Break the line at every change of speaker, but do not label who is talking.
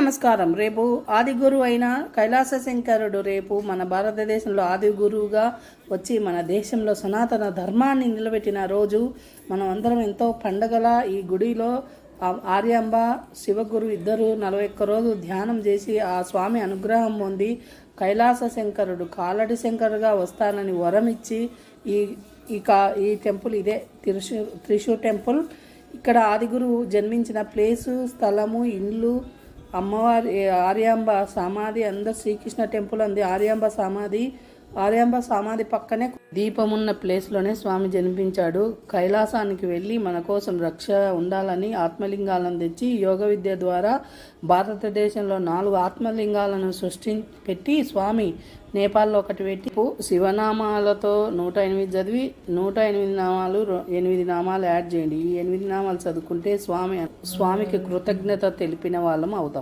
నమస్కారం. రేపు ఆది గురువు అయిన కైలాస శంకరుడు రేపు మన భారతదేశంలో ఆది గురువుగా వచ్చి మన దేశంలో సనాతన ధర్మాన్ని నిలబెట్టిన రోజు మనం అందరం ఎంతో పండగలా ఈ గుడిలో ఆర్యాంబ శివగురు ఇద్దరు 41 రోజులు ధ్యానం చేసి ఆ స్వామి అనుగ్రహం పొంది కైలాస శంకరుడు కాలడి శంకరుగా వస్తానని వరం ఇచ్చి ఈ టెంపుల్ ఇదే త్రిశూర్ టెంపుల్. ఇక్కడ ఆదిగురువు జన్మించిన ప్లేసు, స్థలము, ఇండ్లు, అమ్మవారి ఆర్యాంబ సమాధి, అందరు శ్రీకృష్ణ టెంపుల్ అంది ఆర్యాంబ సమాధి పక్కనే దీపమున్న ప్లేస్లోనే స్వామి జన్మించాడు. కైలాసానికి వెళ్ళి మన కోసం రక్ష ఉండాలని ఆత్మలింగాలను తెచ్చి యోగ విద్య ద్వారా భారతదేశంలో 4 ఆత్మలింగాలను పెట్టి స్వామి నేపాల్లో ఒకటి పెట్టి శివనామాలతో 108 చదివి 8 నామాలు యాడ్ చేయండి. ఈ 8 నామాలు చదువుకుంటే స్వామికి కృతజ్ఞత తెలిపిన వాళ్ళం అవుతాం.